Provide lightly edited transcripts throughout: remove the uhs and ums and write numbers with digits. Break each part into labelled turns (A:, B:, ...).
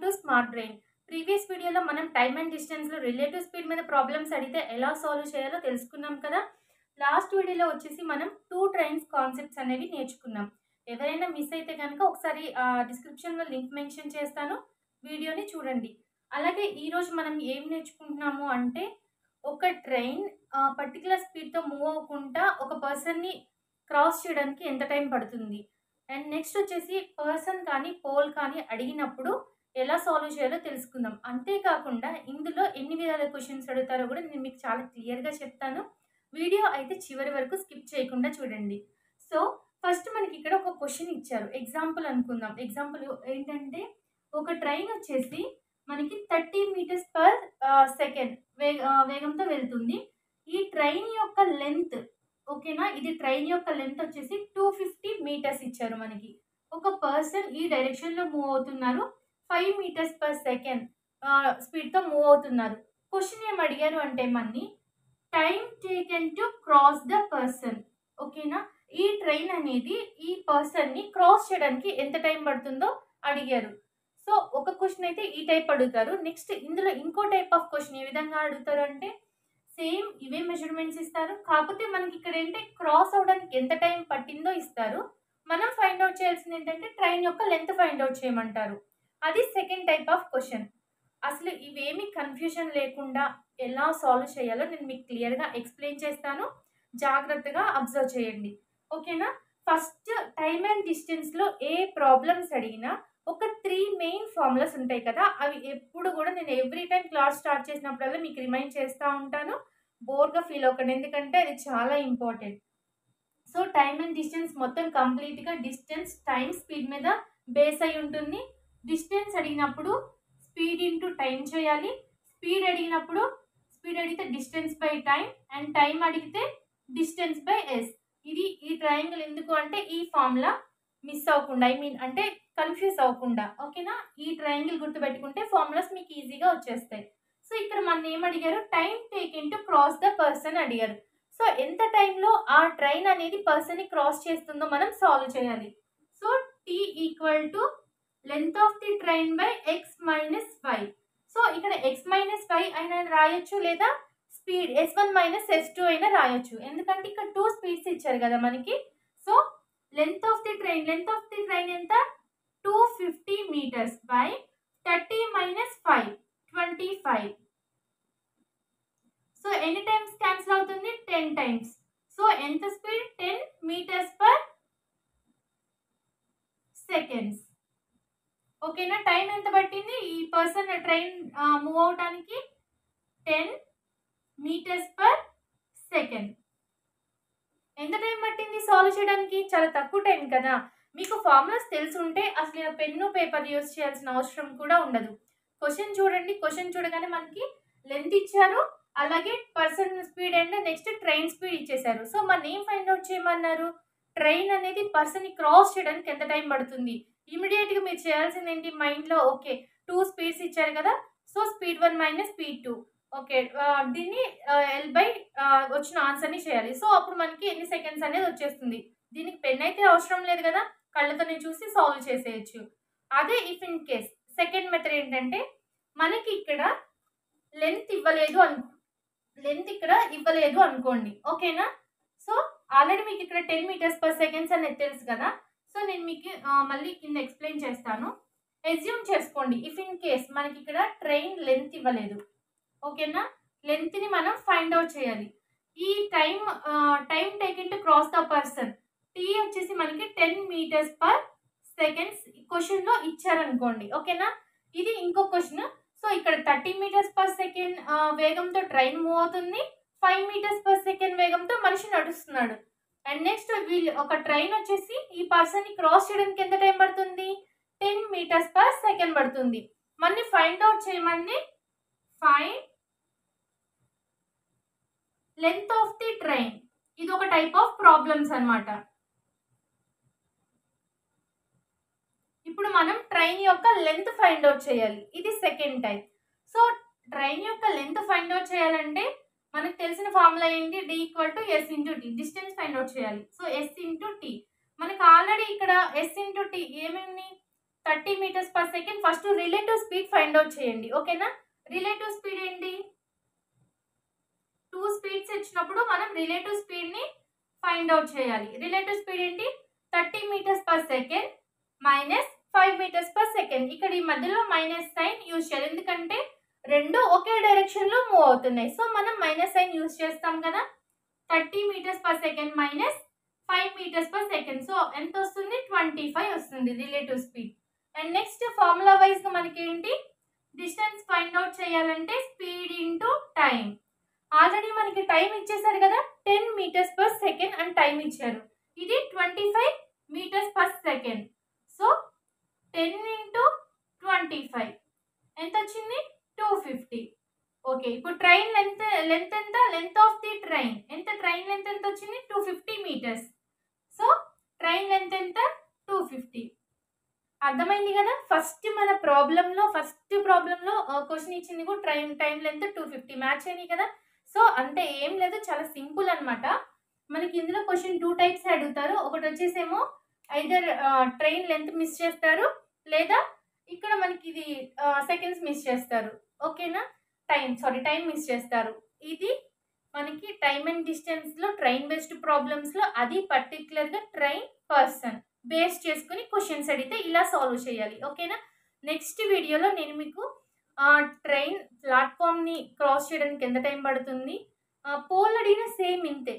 A: Welcome to smart brain. Previous వీడియోలో మనం time and డిస్టెన్స్లో రిలేటివ్ స్పీడ్ మీద ప్రాబ్లమ్స్ అడిగితే ఎలా సాల్వ్ చేయాలో తెలుసుకున్నాం కదా. లాస్ట్ వీడియోలో వచ్చేసి మనం టూ ట్రైన్స్ కాన్సెప్ట్స్ అనేవి నేర్చుకున్నాం. ఎవరైనా మిస్ అయితే కనుక ఒకసారి డిస్క్రిప్షన్లో లింక్ మెన్షన్ చేస్తాను, వీడియోని చూడండి. అలాగే ఈరోజు మనం ఏం నేర్చుకుంటున్నాము అంటే, ఒక ట్రైన్ పర్టికులర్ స్పీడ్తో మూవ్ అవ్వకుండా ఒక పర్సన్ని క్రాస్ చేయడానికి ఎంత టైం పడుతుంది, అండ్ నెక్స్ట్ వచ్చేసి పర్సన్ కానీ పోల్ కానీ అడిగినప్పుడు ఎలా సాల్వ్ చేయాలో తెలుసుకుందాం. అంతేకాకుండా ఇందులో ఎన్ని విధాల క్వశ్చన్స్ అడుగుతారో కూడా నేను మీకు చాలా క్లియర్గా చెప్తాను. వీడియో అయితే చివరి వరకు స్కిప్ చేయకుండా చూడండి. సో ఫస్ట్ మనకి ఇక్కడ ఒక క్వశ్చన్ ఇచ్చారు, ఎగ్జాంపుల్ అనుకుందాం. ఎగ్జాంపుల్ ఏంటంటే, ఒక ట్రైన్ వచ్చేసి మనకి 30 మీటర్స్ పర్ సెకండ్ వేగంతో వెళ్తుంది. ఈ ట్రైన్ యొక్క లెంత్, ఓకేనా, ఇది ట్రైన్ యొక్క లెంత్ వచ్చేసి 250 మీటర్స్ ఇచ్చారు మనకి. ఒక పర్సన్ ఈ డైరెక్షన్లో మూవ్ అవుతున్నారు, 5 మీటర్స్ పర్ సెకండ్ స్పీడ్తో మూవ్ అవుతున్నారు. క్వశ్చన్ ఏం అడిగారు అంటే మనని time taken to cross the person, ఓకేనా. ఈ ట్రైన్ అనేది ఈ పర్సన్ని క్రాస్ చేయడానికి ఎంత టైం పడుతుందో అడిగారు. సో ఒక క్వశ్చన్ అయితే ఈ టైప్ అడుగుతారు. నెక్స్ట్ ఇందులో ఇంకో టైప్ ఆఫ్ క్వశ్చన్ ఏ విధంగా అడుగుతారు అంటే, సేమ్ ఇవే మెజర్మెంట్స్ ఇస్తారు, కాకపోతే మనకి ఇక్కడ ఏంటంటే క్రాస్ అవడానికి ఎంత టైం పట్టిందో ఇస్తారు. మనం ఫైండ్ అవుట్ చేయాల్సింది ఏంటంటే ట్రైన్ యొక్క లెంత్ ఫైండ్ అవుట్ చేయమంటారు. అది సెకండ్ టైప్ ఆఫ్ క్వశ్చన్. అసలు ఇవేమి కన్ఫ్యూజన్ లేకుండా ఎలా సాల్వ్ చేయాలో నేను మీకు క్లియర్గా ఎక్స్ప్లెయిన్ చేస్తాను, జాగ్రత్తగా అబ్జర్వ్ చేయండి, ఓకేనా. ఫస్ట్ టైమ్ అండ్ డిస్టెన్స్లో ఏ ప్రాబ్లమ్స్ అడిగినా ఒక 3 మెయిన్ ఫార్ములాస్ ఉంటాయి కదా, అవి ఎప్పుడు కూడా నేను ఎవ్రీ టైం క్లాస్ స్టార్ట్ చేసినప్పుడల్లా మీకు రిమైండ్ చేస్తూ ఉంటాను. బోర్గా ఫీల్ అవ్వకండి, ఎందుకంటే అది చాలా important. So time and distance మొత్తం కంప్లీట్గా డిస్టెన్స్ టైం స్పీడ్ మీద బేస్ అయి ఉంటుంది. డిస్టెన్స్ అడిగినప్పుడు స్పీడ్ ఇంటూ టైం చేయాలి, స్పీడ్ అడిగితే distance by time, and time అడిగితే డిస్టెన్స్ బై ఎస్. ఇది ఈ ట్రయాంగిల్ ఎందుకు అంటే ఈ ఫార్ములా మిస్ అవ్వకుండా, అంటే కన్ఫ్యూజ్ అవ్వకుండా, ఓకేనా. ఈ ట్రయాంగిల్ గుర్తుపెట్టుకుంటే ఫార్ములాస్ మీకు ఈజీగా వచ్చేస్తాయి. సో ఇక్కడ మన ఏం అడిగారు, time taken to cross the person అడిగారు. సో ఎంత టైంలో ఆ ట్రైన్ అనేది పర్సన్ని క్రాస్ చేస్తుందో మనం సాల్వ్ చేయాలి. So T equal to length of the train by X minus Y. So ఇక్కడ ఎక్స్ మైనస్ వై అయినా రాయొచ్చు, లేదా స్పీడ్ S1 మైనస్ S2 అయినా రాయొచ్చు, ఎందుకంటే ఇక్కడ 2 స్పీడ్స్ ఇచ్చారు కదా మనకి. So length of the train ఎంత, 250 మీటర్స్ బై 30 మైనస్ 5 25. సో ఎన్ని టైమ్స్ క్యాన్సిల్ అవుతుంది, 10 టైమ్స్. సో ఎంత స్పీడ్, 10 మీటర్స్ పర్ సెకండ్స్, ఓకేనా. టైం ఎంత పట్టింది ఈ పర్సన్ ట్రైన్ మూవ్ అవడానికి, 10 మీటర్స్ పర్ సెకండ్. ఎంత టైం పట్టింది సాల్వ్ చేయడానికి, చాలా తక్కువ టైం కదా. మీకు ఫార్ములాస్ తెలుసుంటే అసలు పెన్ను పేపర్ యూజ్ చేయాల్సిన అవసరం కూడా ఉండదు. క్వశ్చన్ చూడండి, క్వశ్చన్ చూడగానే మనకి లెంత్ ఇచ్చారు, అలాగే person speed and next train speed ఇచ్చేసారు. సో మన ఏం ఫైండ్ అవుట్ చేయమన్నారు, ట్రైన్ అనేది పర్సన్ని క్రాస్ చేయడానికి ఎంత టైం పడుతుంది. ఇమీడియట్గా మీరు చేయాల్సింది ఏంటి, మైండ్లో ఓకే 2 స్పీడ్స్ ఇచ్చారు కదా, so speed 1 minus speed 2, okay, దీన్ని ఎల్ బై వచ్చిన ఆన్సర్ని చేయాలి. సో అప్పుడు మనకి ఎన్ని సెకండ్స్ అనేది వచ్చేస్తుంది. దీనికి పెన్ అయితే అవసరం లేదు కదా, కళ్ళతోనే చూసి సాల్వ్ చేసేయచ్చు. అదే if in case second method ఏంటంటే, మనకి ఇక్కడ లెంత్ ఇక్కడ ఇవ్వలేదు అనుకోండి, ఓకేనా. సో ఆల్రెడీ మీకు ఇక్కడ 10 మీటర్స్ పర్ సెకండ్స్ అనేది తెలుసు కదా. సో నేను మీకు మళ్ళీ కింద ఎక్స్ప్లెయిన్ చేస్తాను. ఎస్యూమ్ చేసుకోండి, ఇఫ్ ఇన్ కేస్ మనకి ఇక్కడ ట్రైన్ లెంత్ ఇవ్వలేదు, ఓకేనా. లెంత్ని మనం ఫైండ్ అవుట్ చేయాలి. ఈ time taken to cross the person, T వచ్చేసి మనకి 10 మీటర్స్ పర్ సెకండ్స్ క్వశ్చన్లో ఇచ్చారనుకోండి, ఓకేనా. ఇది ఇంకో క్వశ్చన్. సో ఇక్కడ 30 మీటర్స్ పర్ సెకండ్ వేగంతో ట్రైన్ మూవ్ అవుతుంది, 5 మీటర్స్ పర్ సెకండ్ వేగంతో మనిషి నడుస్తున్నాడు. అండ్ నెక్స్ట్ ఒక ట్రైన్ వచ్చేసి ఈ పర్సన్ని క్రాస్ చేయడానికి ఎంత టైం పడుతుంది, 10 మీటర్స్ పర్ సెకండ్ పడుతుంది. మళ్ళీ ఫైండ్ అవుట్ చేయమంది, find length of the train. ఇది ఒక టైప్ ఆఫ్ ప్రాబ్లమ్స్ అన్నమాట. ఇప్పుడు మనం ట్రైన్ యొక్క లెంత్ ఫైండ్ అవుట్ చేయాలి, ఇది సెకండ్ టైప్. సో ట్రైన్ యొక్క లెంత్ ఫైండ్ అవుట్ చేయాలంటే మనకు తెలిసిన ఫార్ములా ఏంటి, D equal to S into T. Distance find out చేయాలి, సో S ఇంటూ టీ. మనకు ఆల్రెడీ ఇక్కడ S ఇంటూ టీ ఏమేమి, 30 meters per second. First relative speed find out చేయండి. ఓకేనా? రిలేటివ్ స్పీడ్ ఏంటి? 2 స్పీడ్స్ ఇచ్చినప్పుడు మనం రిలేటివ్ స్పీడ్ని ఫైండ్ అవుట్ చేయాలి. రిలేటివ్ స్పీడ్ ఏంటి? 30 meters per second minus 5 meters per second. ఇక్కడ ఈ మధ్యలో మైనస్ సైన్ యూజ్ చేయాలి, ఎందుకంటే రెండు ఒకే డైరెక్షన్లో మూవ్ అవుతున్నాయి. సో మనం మైనస్ సైన్ యూజ్ చేస్తాం కదా. 30 meters per second minus 5 meters per second. So ఎంత వస్తుంది? 25 వస్తుంది relative speed. And next formula వైజ్గా మనకి ఏంటి? డిస్టెన్స్ ఫైండ్ అవుట్ చేయాలంటే స్పీడ్ ఇంటూ టైం. ఆల్రెడీ మనకి టైం ఇచ్చేసారు కదా, 10 మీటర్స్ పర్ సెకండ్ అని టైం ఇచ్చారు. ఇది 25 meters per second. So 10 into 25 ఎంత వచ్చింది? 250. ఓకే, ఇప్పుడు ట్రైన్ లెంత్ ఎంత? లెంత్ ఆఫ్ ది ట్రైన్ ఎంత? ట్రైన్ లెంత్ ఎంత వచ్చింది? 250 మీటర్స్. సో ట్రైన్ లెంత్ ఎంత? 250. అర్థమైంది కదా. ఫస్ట్ ప్రాబ్లంలో క్వశ్చన్ ఇచ్చింది కూడా టైం లెంత్ 250 మ్యాచ్ అయినాయి కదా. సో అంటే ఏం లేదు, చాలా సింపుల్ అనమాట. మనకి ఇందులో క్వశ్చన్ 2 టైప్స్ అడుగుతారు. ఒకటి వచ్చేసేమో ఐదర్ ట్రైన్ లెంత్ మిస్ చేస్తారు, లేదా ఇక్కడ మనకి ఇది సెకండ్స్ మిస్ చేస్తారు. ఓకేనా? టైం మిస్ చేస్తారు. ఇది మనకి టైమ్ అండ్ డిస్టెన్స్లో ట్రైన్ బేస్డ్ ప్రాబ్లమ్స్లో అది పర్టికులర్గా ట్రైన్ పర్సన్ బేస్ చేసుకుని క్వశ్చన్స్ అడిగితే ఇలా సాల్వ్ చేయాలి. ఓకేనా? నెక్స్ట్ వీడియోలో నేను మీకు ట్రైన్ ప్లాట్ఫామ్ని క్రాస్ చేయడానికి ఎంత టైం పడుతుంది, పోల్ అడిగిన సేమ్ ఇంతే,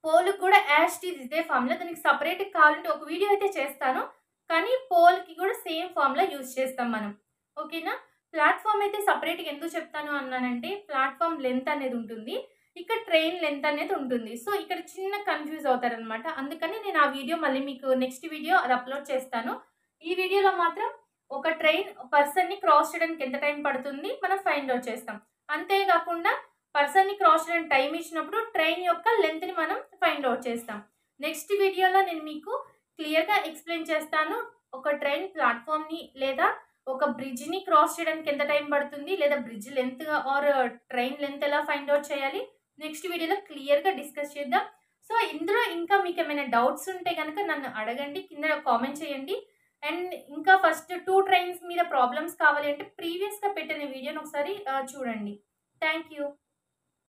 A: పోల్ కూడా యాస్టీజ్ ఇదే ఫార్ములా. దానికి సపరేట్ కావాలంటే ఒక వీడియో అయితే చేస్తాను, కానీ పోల్కి కూడా సేమ్ ఫార్ములా యూజ్ చేస్తాం మనం. ఓకేనా? ప్లాట్ఫామ్ అయితే సపరేట్గా ఎందుకు చెప్తాను అన్నానంటే ప్లాట్ఫామ్ లెంత్ అనేది ఉంటుంది, ఇక్కడ ట్రైన్ లెంత్ అనేది ఉంటుంది. సో ఇక్కడ చిన్న కన్ఫ్యూజ్ అవుతారనమాట. అందుకని నేను ఆ వీడియో మళ్ళీ మీకు నెక్స్ట్ వీడియో అది అప్లోడ్ చేస్తాను. ఈ వీడియోలో మాత్రం ఒక ట్రైన్ పర్సన్ని క్రాస్ చేయడానికి ఎంత టైం పడుతుంది మనం ఫైండ్ అవుట్ చేస్తాం. అంతేకాకుండా పర్సన్ని క్రాస్ చేయడానికి టైం ఇచ్చినప్పుడు ట్రైన్ యొక్క లెంత్ని మనం ఫైండ్ అవుట్ చేస్తాం. నెక్స్ట్ వీడియోలో నేను మీకు క్లియర్గా ఎక్స్ప్లెయిన్ చేస్తాను ఒక ట్రైన్ ప్లాట్ఫామ్ని లేదా ఒక బ్రిడ్జ్ని క్రాస్ చేయడానికి ఎంత టైం పడుతుంది, లేదా bridge length or train length ఎలా ఫైండ్ అవుట్ చేయాలి, నెక్స్ట్ వీడియోలో క్లియర్గా డిస్కస్ చేద్దాం. సో ఇందులో ఇంకా మీకు ఏమైనా డౌట్స్ ఉంటే కనుక నన్ను అడగండి, కింద కామెంట్ చేయండి. అండ్ ఇంకా ఫస్ట్ 2 ట్రైన్స్ మీద ప్రాబ్లమ్స్ కావాలి అంటే ప్రీవియస్గా పెట్టిన వీడియోని ఒకసారి చూడండి. Thank you.